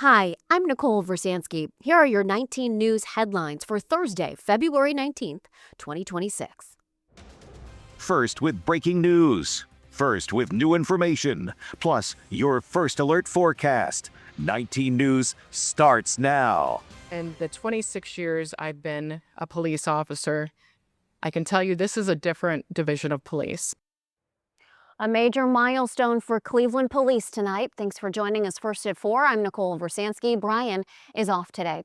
Hi, I'm Nicole Versansky. Here are your 19 news headlines for Thursday, February 19th, 2026. First with breaking news. First with new information. Plus, your first alert forecast. 19 News starts now. In the 26 years I've been a police officer, I can tell you this is a different division of police. A major milestone for Cleveland police tonight. Thanks for joining us first at 4. I'm Nicole Versansky. Brian is off today.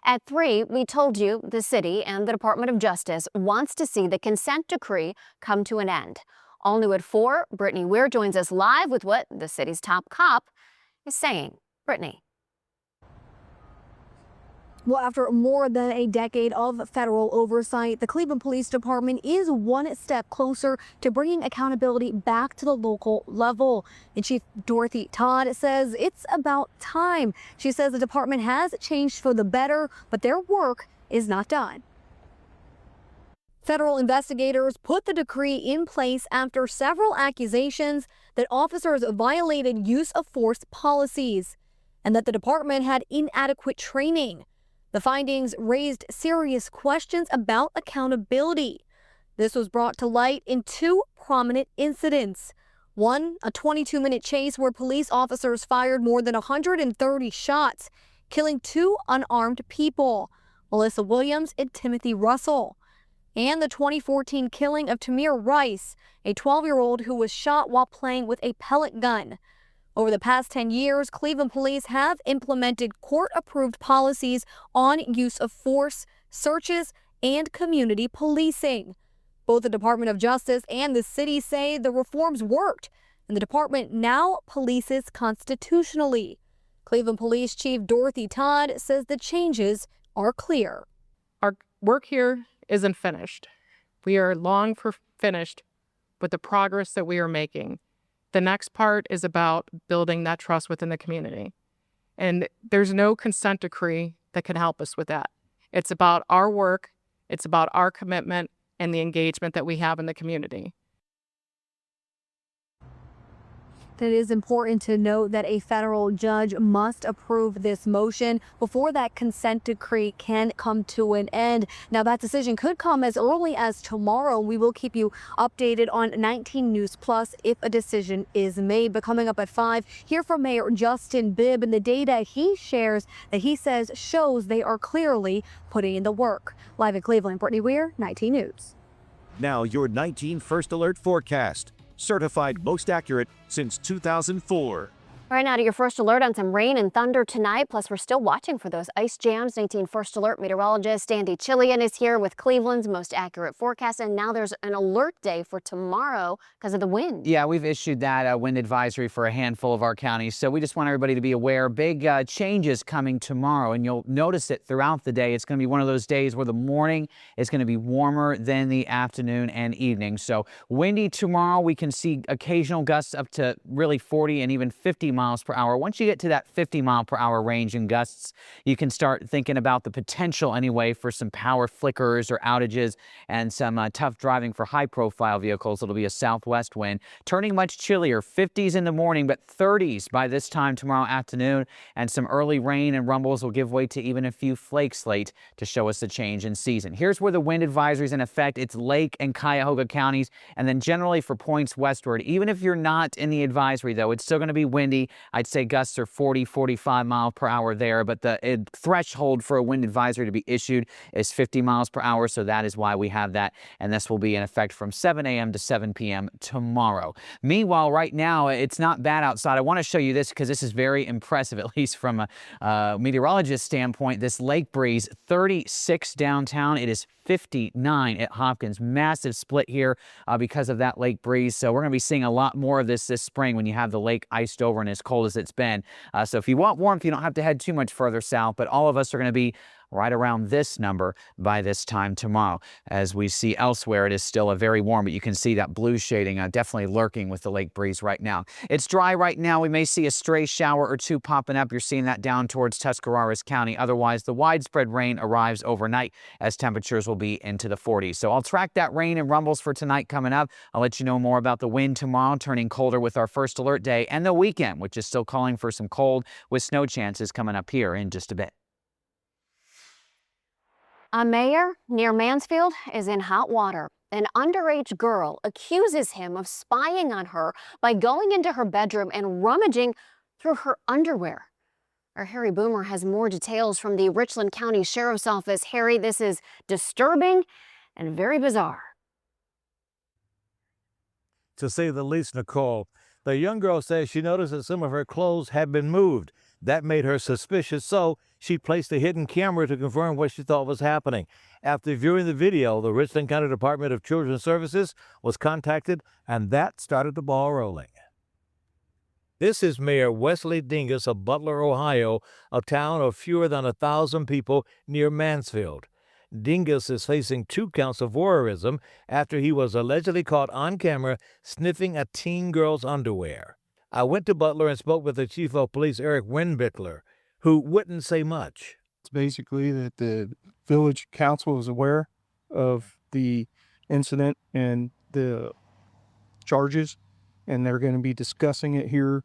At 3, we told you the city and the Department of Justice wants to see the consent decree come to an end. All new at 4, Brittany Weir joins us live with what the city's top cop is saying. Brittany. Well, after more than a decade of federal oversight, the Cleveland Police Department is one step closer to bringing accountability back to the local level. And Chief Dorothy Todd says it's about time. She says the department has changed for the better, but their work is not done. Federal investigators put the decree in place after several accusations that officers violated use of force policies and that the department had inadequate training. The findings raised serious questions about accountability. This was brought to light in 2 prominent incidents. One, a 22-minute chase where police officers fired more than 130 shots, killing 2 unarmed people, Melissa Williams and Timothy Russell. And the 2014 killing of Tamir Rice, a 12-year-old who was shot while playing with a pellet gun. Over the past 10 years, Cleveland police have implemented court-approved policies on use of force, searches, and community policing. Both the Department of Justice and the city say the reforms worked, and the department now polices constitutionally. Cleveland Police Chief Dorothy Todd says the changes are clear. Our work here isn't finished. We are long for finished with the progress that we are making. The next part is about building that trust within the community. And there's no consent decree that can help us with that. It's about our work, it's about our commitment, and the engagement that we have in the community. It is important to note that a federal judge must approve this motion before that consent decree can come to an end. Now, that decision could come as early as tomorrow. We will keep you updated on 19 News Plus if a decision is made. But coming up at 5, hear from Mayor Justin Bibb and the data he shares that he says shows they are clearly putting in the work. Live in Cleveland, Brittany Weir, 19 News. Now your 19 First Alert forecast. Certified most accurate since 2004. All right, now to your first alert on some rain and thunder tonight. Plus, we're still watching for those ice jams. 19 First Alert meteorologist Andy Chillian is here with Cleveland's most accurate forecast. And now there's an alert day for tomorrow because of the wind. Yeah, we've issued that wind advisory for a handful of our counties. So we just want everybody to be aware. Big changes coming tomorrow, and you'll notice it throughout the day. It's going to be one of those days where the morning is going to be warmer than the afternoon and evening. So windy tomorrow. We can see occasional gusts up to really 40 and even 50 miles per hour. Once you get to that 50 mile per hour range in gusts, you can start thinking about the potential anyway for some power flickers or outages and some tough driving for high profile vehicles. It'll be a southwest wind, turning much chillier, 50s in the morning, but 30s by this time tomorrow afternoon, and some early rain and rumbles will give way to even a few flakes late to show us the change in season. Here's where the wind advisory is in effect. It's Lake and Cuyahoga counties, and then generally for points westward. Even if you're not in the advisory, though, it's still going to be windy. I'd say gusts are 40, 45 miles per hour there, but the threshold for a wind advisory to be issued is 50 miles per hour, so that is why we have that, and this will be in effect from 7 a.m. to 7 p.m. tomorrow. Meanwhile, right now, it's not bad outside. I want to show you this because this is very impressive, at least from a meteorologist standpoint. This lake breeze, 36 downtown. It is 59 at Hopkins. Massive split here because of that lake breeze. So we're going to be seeing a lot more of this spring when you have the lake iced over and as cold as it's been. So if you want warmth, you don't have to head too much further south, but all of us are going to be right around this number by this time tomorrow. As we see elsewhere, it is still a very warm, but you can see that blue shading definitely lurking with the lake breeze right now. It's dry right now. We may see a stray shower or two popping up. You're seeing that down towards Tuscarawas County. Otherwise, the widespread rain arrives overnight as temperatures will be into the 40s. So I'll track that rain and rumbles for tonight coming up. I'll let you know more about the wind tomorrow, turning colder with our first alert day, and the weekend, which is still calling for some cold with snow chances coming up here in just a bit. A mayor near Mansfield is in hot water. An underage girl accuses him of spying on her by going into her bedroom and rummaging through her underwear. Our Harry Boomer has more details from the Richland County Sheriff's Office. Harry, this is disturbing and very bizarre. To say the least, Nicole. The young girl says she noticed that some of her clothes had been moved. That made her suspicious, so she placed a hidden camera to confirm what she thought was happening. After viewing the video, the Richland County Department of Children's Services was contacted, and that started the ball rolling. This is Mayor Wesley Dingus of Butler, Ohio, a town of fewer than 1,000 people near Mansfield. Dingus is facing 2 counts of voyeurism after he was allegedly caught on camera sniffing a teen girl's underwear. I went to Butler and spoke with the Chief of Police, Eric Windbickler, who wouldn't say much. It's basically that the village council is aware of the incident and the charges, and they're going to be discussing it here,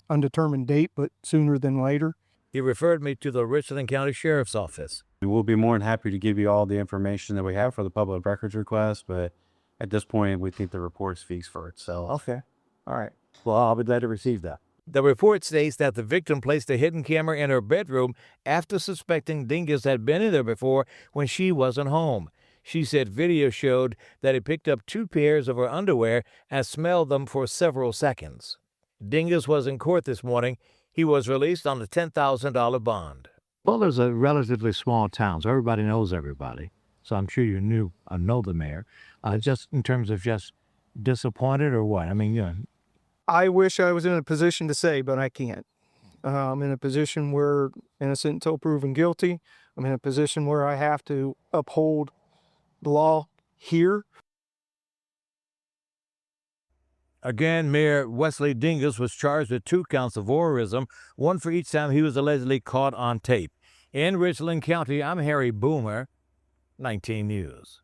undetermined date, but sooner than later. He referred me to the Richland County Sheriff's Office. We'll be more than happy to give you all the information that we have for the public records request, but at this point, we think the report speaks for itself. Okay. All right. Well, I'll be glad to receive that. The report states that the victim placed a hidden camera in her bedroom after suspecting Dingus had been in there before when she wasn't home. She said video showed that he picked up 2 pairs of her underwear and smelled them for several seconds. Dingus was in court this morning. He was released on a $10,000 bond. Butler's a relatively small town, so everybody knows everybody. So I'm sure you know the mayor. Just in terms of just disappointed or what? I mean, I wish I was in a position to say, but I can't. I'm in a position where innocent until proven guilty. I'm in a position where I have to uphold the law here. Again, Mayor Wesley Dingus was charged with 2 counts of voyeurism, 1 for each time he was allegedly caught on tape. In Richland County, I'm Harry Boomer, 19 News.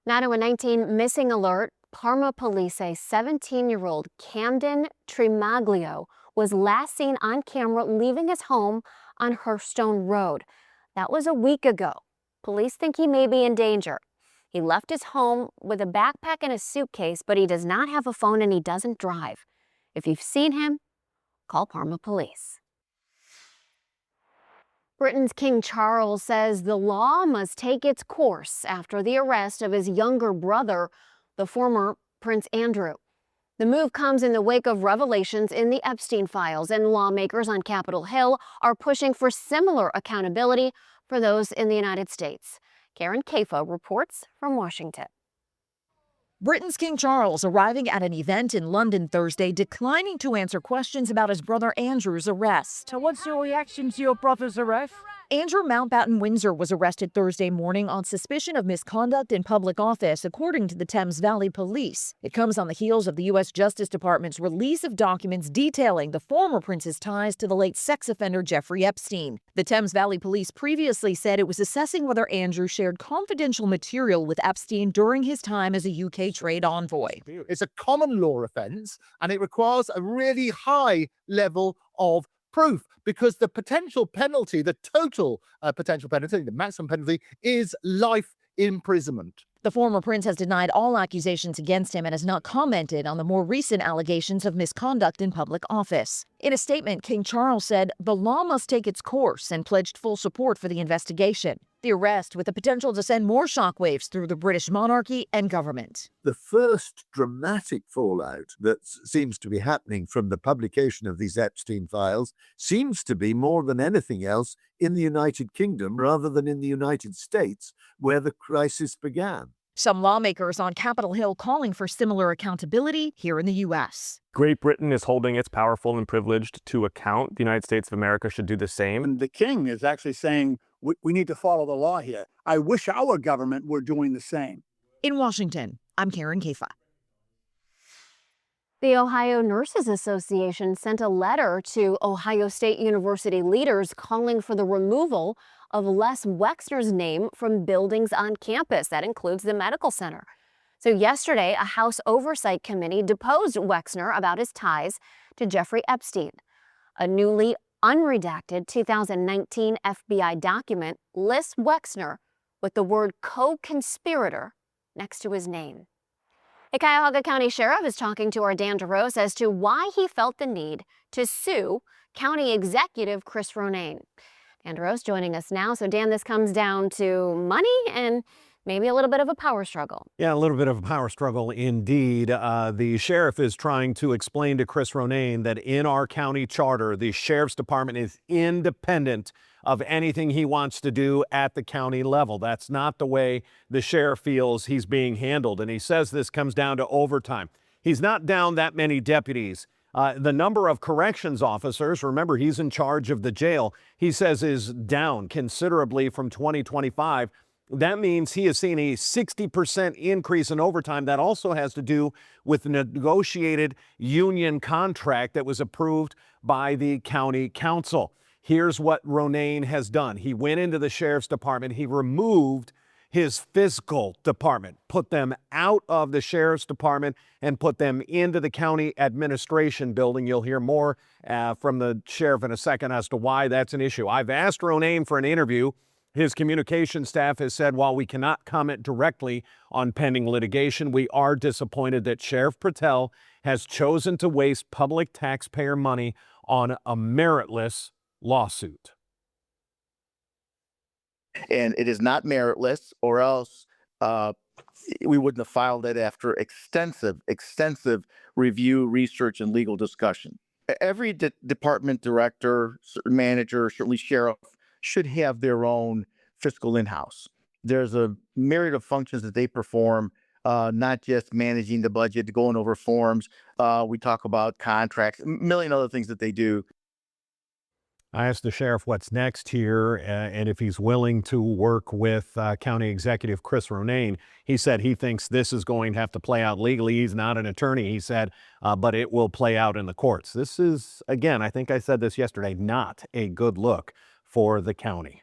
Now to a 19 missing alert. Parma police say 17-year-old Camden Trimaglio was last seen on camera leaving his home on Hurstone Road. That was a week ago. Police think he may be in danger. He left his home with a backpack and a suitcase, but he does not have a phone and he doesn't drive. If you've seen him, call Parma Police. Britain's King Charles says the law must take its course after the arrest of his younger brother, the former Prince Andrew. The move comes in the wake of revelations in the Epstein files, and lawmakers on Capitol Hill are pushing for similar accountability for those in the United States. Karen Kafa reports from Washington. Britain's King Charles arriving at an event in London Thursday, declining to answer questions about his brother Andrew's arrest. So what's your reaction to your brother's arrest? Andrew Mountbatten Windsor was arrested Thursday morning on suspicion of misconduct in public office, according to the Thames Valley Police. It comes on the heels of the U.S. Justice Department's release of documents detailing the former prince's ties to the late sex offender Jeffrey Epstein. The Thames Valley Police previously said it was assessing whether Andrew shared confidential material with Epstein during his time as a UK trade envoy. It's a common law offence, and it requires a really high level of proof because the potential penalty, the total potential penalty, the maximum penalty is life imprisonment. The former prince has denied all accusations against him and has not commented on the more recent allegations of misconduct in public office. In a statement, King Charles said the law must take its course and pledged full support for the investigation. The arrest with the potential to send more shockwaves through the British monarchy and government. The first dramatic fallout that seems to be happening from the publication of these Epstein files seems to be more than anything else in the United Kingdom rather than in the United States, where the crisis began. Some lawmakers on Capitol Hill calling for similar accountability here in the U.S. Great Britain is holding its powerful and privileged to account. The United States of America should do the same. And the king is actually saying we need to follow the law here. I wish our government were doing the same. In Washington, I'm Karen Kafa. The Ohio Nurses Association sent a letter to Ohio State University leaders calling for the removal of Les Wexner's name from buildings on campus. That includes the medical center. So yesterday, a House Oversight Committee deposed Wexner about his ties to Jeffrey Epstein. A newly unredacted 2019 FBI document lists Wexner with the word co-conspirator next to his name. A Cuyahoga County Sheriff is talking to our Dan DeRose as to why he felt the need to sue County Executive Chris Ronayne. Dan DeRose joining us now. So Dan, this comes down to money and maybe a little bit of a power struggle. Yeah, a little bit of a power struggle indeed. The sheriff is trying to explain to Chris Ronayne that in our county charter, the sheriff's department is independent of anything he wants to do at the county level. That's not the way the sheriff feels he's being handled. And he says this comes down to overtime. He's not down that many deputies. The number of corrections officers, remember he's in charge of the jail, he says is down considerably from 2025. That means he has seen a 60% increase in overtime. That also has to do with the negotiated union contract that was approved by the county council. Here's what Ronayne has done. He went into the sheriff's department. He removed his fiscal department, put them out of the sheriff's department and put them into the county administration building. You'll hear more from the sheriff in a second as to why that's an issue. I've asked Ronayne for an interview. His communication staff has said while we cannot comment directly on pending litigation, we are disappointed that Sheriff Patel has chosen to waste public taxpayer money on a meritless lawsuit. And it is not meritless, or else we wouldn't have filed it after extensive review, research, and legal discussion. Every department director, manager, certainly sheriff, should have their own fiscal in-house. There's a myriad of functions that they perform, not just managing the budget, going over forms. We talk about contracts, a million other things that they do. I asked the sheriff what's next here and if he's willing to work with County Executive Chris Ronayne. He said he thinks this is going to have to play out legally. He's not an attorney, he said, but it will play out in the courts. This is, again, I think I said this yesterday, not a good look for the county.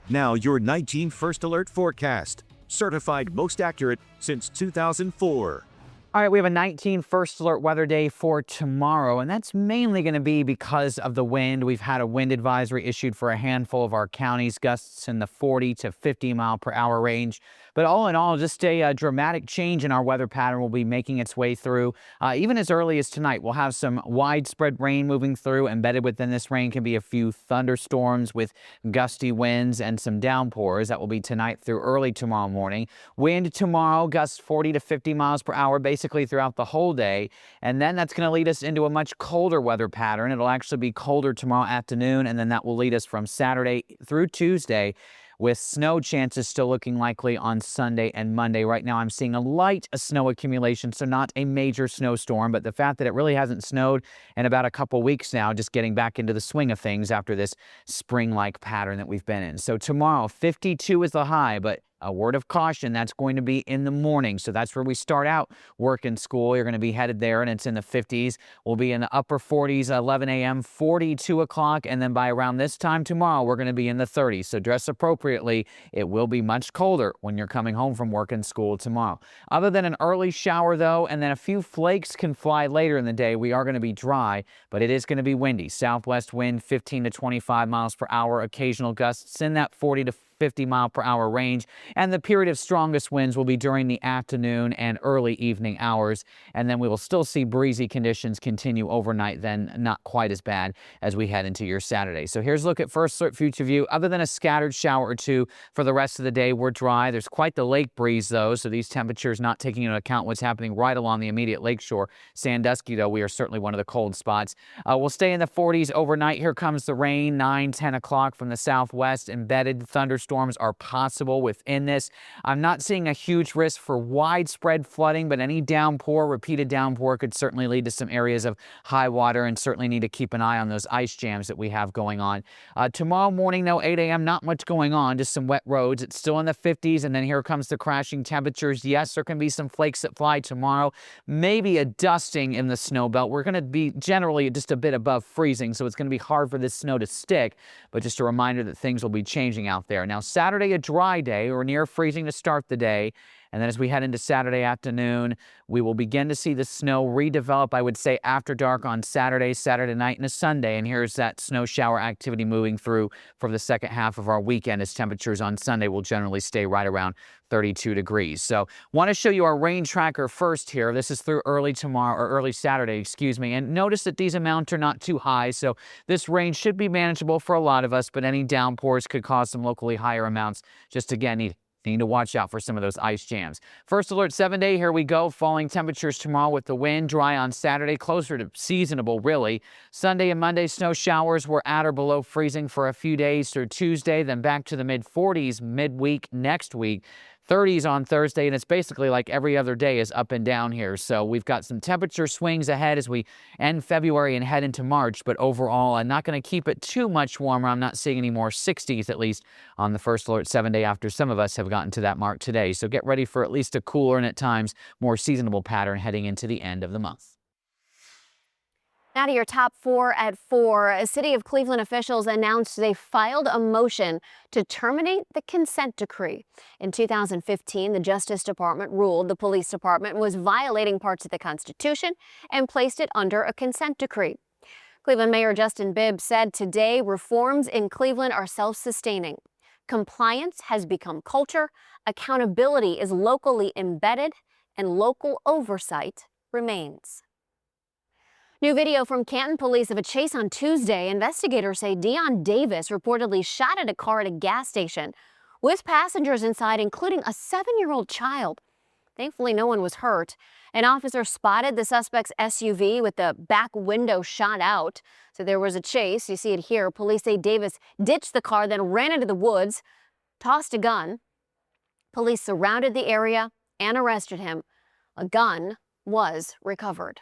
Now your 19 First Alert forecast, certified most accurate since 2004. All right, we have a 19 First Alert weather day for tomorrow, and that's mainly going to be because of the wind. We've had a wind advisory issued for a handful of our counties, gusts in the 40 to 50 mile per hour range. But all in all, just a dramatic change in our weather pattern will be making its way through. Even as early as tonight, we'll have some widespread rain moving through. Embedded within this rain can be a few thunderstorms with gusty winds and some downpours. That will be tonight through early tomorrow morning. Wind tomorrow, gusts 40 to 50 miles per hour, basically throughout the whole day. And then that's going to lead us into a much colder weather pattern. It'll actually be colder tomorrow afternoon, and then that will lead us from Saturday through Tuesday, with snow chances still looking likely on Sunday and Monday. Right now, I'm seeing a light snow accumulation, so not a major snowstorm, but the fact that it really hasn't snowed in about a couple weeks now, just getting back into the swing of things after this spring-like pattern that we've been in. So tomorrow, 52 is the high, but a word of caution, that's going to be in the morning. So that's where we start out work and school. You're going to be headed there, and it's in the 50s. We'll be in the upper 40s, 11 a.m., 42 o'clock, and then by around this time tomorrow, we're going to be in the 30s. So dress appropriately. It will be much colder when you're coming home from work and school tomorrow. Other than an early shower, though, and then a few flakes can fly later in the day, we are going to be dry, but it is going to be windy. Southwest wind 15 to 25 miles per hour, occasional gusts in that 40 to 50 mile per hour range, and the period of strongest winds will be during the afternoon and early evening hours, and then we will still see breezy conditions continue overnight, then not quite as bad as we head into your Saturday. So here's a look at First Alert Future View. Other than a scattered shower or two for the rest of the day, we're dry. There's quite the lake breeze, though, so these temperatures not taking into account what's happening right along the immediate lakeshore. Sandusky, though, we are certainly one of the cold spots. We'll stay in the 40s overnight. Here comes the rain, 9, 10 o'clock from the southwest, embedded thunderstorms storms are possible within this. I'm not seeing a huge risk for widespread flooding, but any downpour, repeated downpour, could certainly lead to some areas of high water, and certainly need to keep an eye on those ice jams that we have going on. Tomorrow morning, though, 8 a.m., not much going on, just some wet roads. It's still in the 50s, and then here comes the crashing temperatures. Yes, there can be some flakes that fly tomorrow, maybe a dusting in the snow belt. We're going to be generally just a bit above freezing, so it's going to be hard for this snow to stick, but just a reminder that things will be changing out there. Now, Saturday, a dry day or near freezing to start the day. And then as we head into Saturday afternoon, we will begin to see the snow redevelop, I would say, after dark on Saturday, Saturday night, and a Sunday. And here's that snow shower activity moving through for the second half of our weekend, as temperatures on Sunday will generally stay right around 32 degrees. So want to show you our rain tracker first here. This is through early tomorrow, or early Saturday, excuse me. And notice that these amounts are not too high, so this rain should be manageable for a lot of us, but any downpours could cause some locally higher amounts. Just again, need to watch out for some of those ice jams. First alert 7-day, here we go. Falling temperatures tomorrow with the wind. Dry on Saturday, closer to seasonable, really. Sunday and Monday, snow showers were at or below freezing for a few days through Tuesday, then back to the mid-40s midweek next week. 30s on Thursday, and it's basically like every other day is up and down here. So we've got some temperature swings ahead as we end February and head into March, but overall, I'm not going to keep it too much warmer. I'm not seeing any more 60s, at least on the first alert 7-day, after some of us have gotten to that mark today. So get ready for at least a cooler and at times more seasonable pattern heading into the end of the month. Now to your top 4 at 4. City of Cleveland officials announced they filed a motion to terminate the consent decree. In 2015, the Justice Department ruled the police department was violating parts of the Constitution and placed it under a consent decree. Cleveland Mayor Justin Bibb said today reforms in Cleveland are self-sustaining. Compliance has become culture, accountability is locally embedded, and local oversight remains. New video from Canton police of a chase on Tuesday. Investigators say Dion Davis reportedly shot at a car at a gas station with passengers inside, including a 7-year-old child. Thankfully, no one was hurt. An officer spotted the suspect's SUV with the back window shot out. So there was a chase. You see it here. Police say Davis ditched the car, then ran into the woods, tossed a gun. Police surrounded the area and arrested him. A gun was recovered.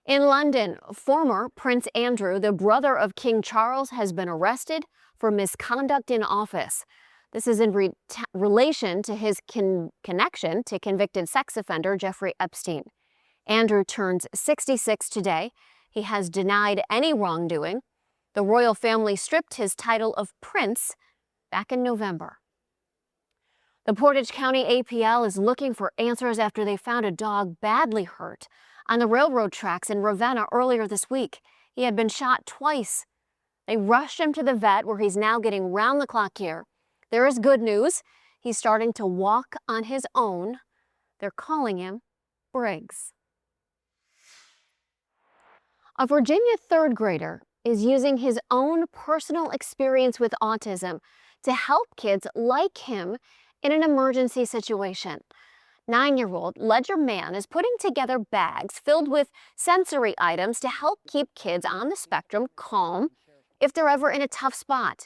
In London, former Prince Andrew, the brother of King Charles, has been arrested for misconduct in office. This is in relation to his connection to convicted sex offender Jeffrey Epstein. Andrew turns 66 today. He has denied any wrongdoing. The royal family stripped his title of prince back in November. The Portage County APL is looking for answers after they found a dog badly hurt on the railroad tracks in Ravenna earlier this week. He had been shot twice. They rushed him to the vet, where he's now getting round-the-clock care. There is good news. He's starting to walk on his own. They're calling him Briggs. A Virginia third grader is using his own personal experience with autism to help kids like him in an emergency situation. 9-year-old Ledger Mann is putting together bags filled with sensory items to help keep kids on the spectrum calm if they're ever in a tough spot.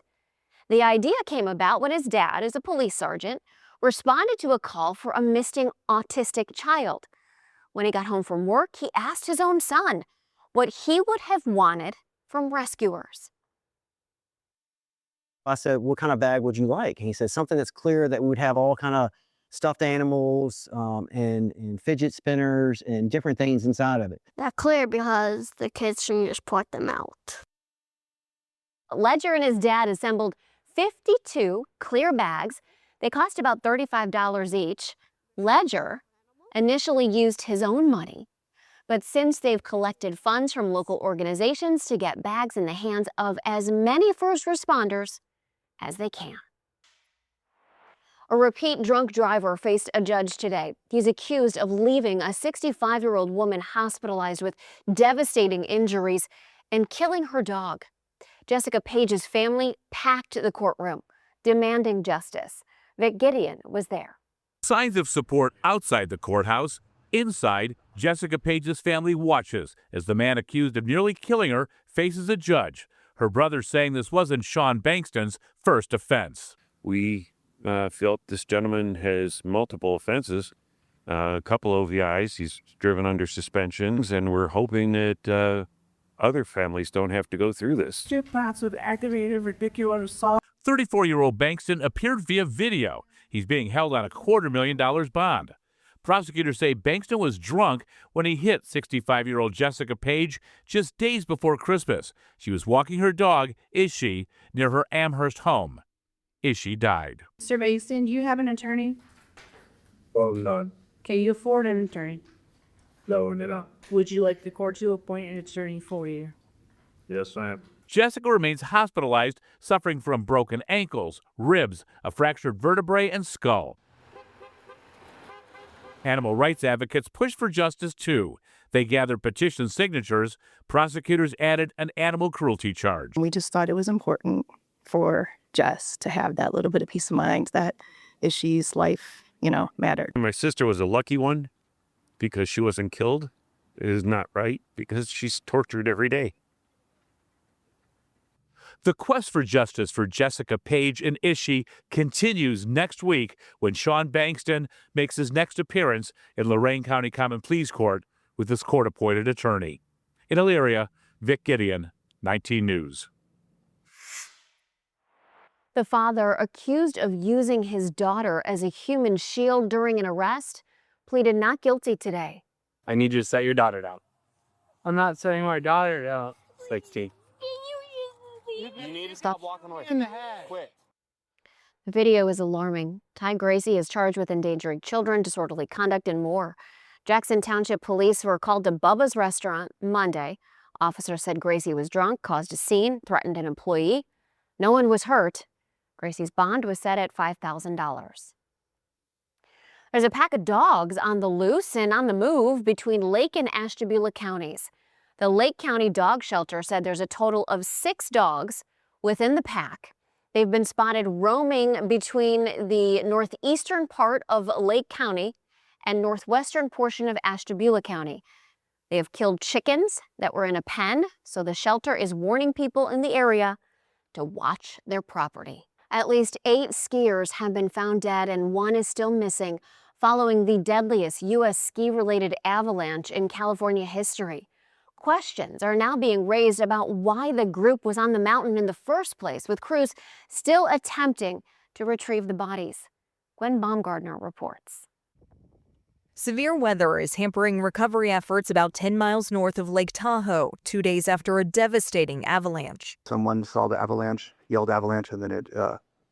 The idea came about when his dad, as a police sergeant, responded to a call for a missing autistic child. When he got home from work, he asked his own son what he would have wanted from rescuers. I said, what kind of bag would you like? And he said, something that's clear that we would have all kind of stuffed animals and fidget spinners and different things inside of it. They're clear because the kids can just point them out. Ledger and his dad assembled 52 clear bags. They cost about $35 each. Ledger initially used his own money, but since they've collected funds from local organizations to get bags in the hands of as many first responders as they can. A repeat drunk driver faced a judge today. He's accused of leaving a 65-year-old woman hospitalized with devastating injuries and killing her dog. Jessica Page's family packed the courtroom, demanding justice. Vic Gideon was there. Signs of support outside the courthouse. Inside, Jessica Page's family watches as the man accused of nearly killing her faces a judge. Her brother saying this wasn't Sean Bankston's first offense. We felt this gentleman has multiple offenses, a couple OVIs. He's driven under suspensions, and we're hoping that other families don't have to go through this. 34-year-old Bankston appeared via video. He's being held on a $250,000 bond. Prosecutors say Bankston was drunk when he hit 65-year-old Jessica Page just days before Christmas. She was walking her dog, Ishi, near her Amherst home. Ishi died. Mr. Bankston, do you have an attorney? Oh, none. Can you afford an attorney? No, no. Would you like the court to appoint an attorney for you? Yes, I am. Jessica remains hospitalized, suffering from broken ankles, ribs, a fractured vertebrae, and skull. Animal rights advocates pushed for justice, too. They gathered petition signatures. Prosecutors added an animal cruelty charge. We just thought it was important for Jess to have that little bit of peace of mind that Ishi's life, mattered. My sister was a lucky one because she wasn't killed. It is not right because she's tortured every day. The quest for justice for Jessica Page and Ishi continues next week when Sean Bankston makes his next appearance in Lorain County Common Pleas Court with his court-appointed attorney. In Elyria, Vic Gideon, 19 News. The father, accused of using his daughter as a human shield during an arrest, pleaded not guilty today. I need you to set your daughter down. I'm not setting my daughter down. 16. You need to stop walking away. In the head. Quit. The video is alarming. Ty Gracie is charged with endangering children, disorderly conduct, and more. Jackson Township Police were called to Bubba's restaurant Monday. Officers said Gracie was drunk, caused a scene, threatened an employee. No one was hurt. Gracie's bond was set at $5,000. There's a pack of dogs on the loose and on the move between Lake and Ashtabula counties. The Lake County Dog Shelter said there's a total of 6 dogs within the pack. They've been spotted roaming between the northeastern part of Lake County and northwestern portion of Ashtabula County. They have killed chickens that were in a pen, so the shelter is warning people in the area to watch their property. At least 8 skiers have been found dead and 1 is still missing following the deadliest U.S. ski-related avalanche in California history. Questions are now being raised about why the group was on the mountain in the first place, with crews still attempting to retrieve the bodies. Gwen Baumgardner reports. Severe weather is hampering recovery efforts about 10 miles north of Lake Tahoe, 2 days after a devastating avalanche. Someone saw the avalanche, yelled avalanche, and then it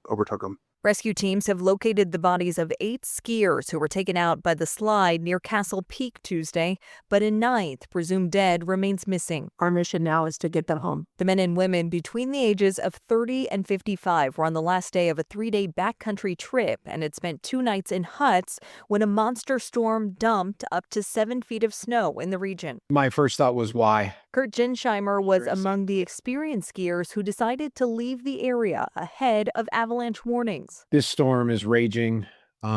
overtook them. Rescue teams have located the bodies of 8 skiers who were taken out by the slide near Castle Peak Tuesday, but a 9th, presumed dead, remains missing. Our mission now is to get them home. The men and women between the ages of 30 and 55 were on the last day of a 3-day backcountry trip and had spent 2 nights in huts when a monster storm dumped up to 7 feet of snow in the region. My first thought was why? Kurt Gensheimer was among the experienced skiers who decided to leave the area ahead of avalanche warnings. This storm is raging.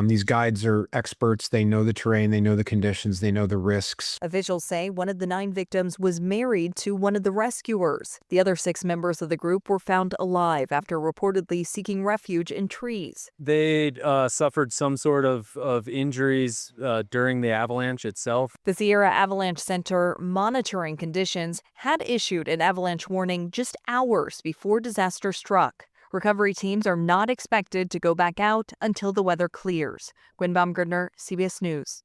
These guides are experts. They know the terrain, they know the conditions, they know the risks. Officials say one of the 9 victims was married to one of the rescuers. The other 6 members of the group were found alive after reportedly seeking refuge in trees. They suffered some sort of injuries during the avalanche itself. The Sierra Avalanche Center monitoring conditions had issued an avalanche warning just hours before disaster struck. Recovery teams are not expected to go back out until the weather clears. Gwen Baumgardner, CBS News.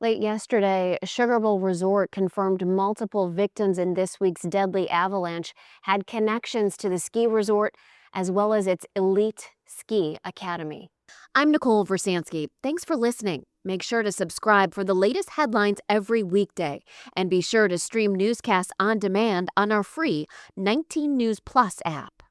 Late yesterday, Sugar Bowl Resort confirmed multiple victims in this week's deadly avalanche had connections to the ski resort as well as its elite ski academy. I'm Nicole Versansky. Thanks for listening. Make sure to subscribe for the latest headlines every weekday. And be sure to stream newscasts on demand on our free 19 News Plus app.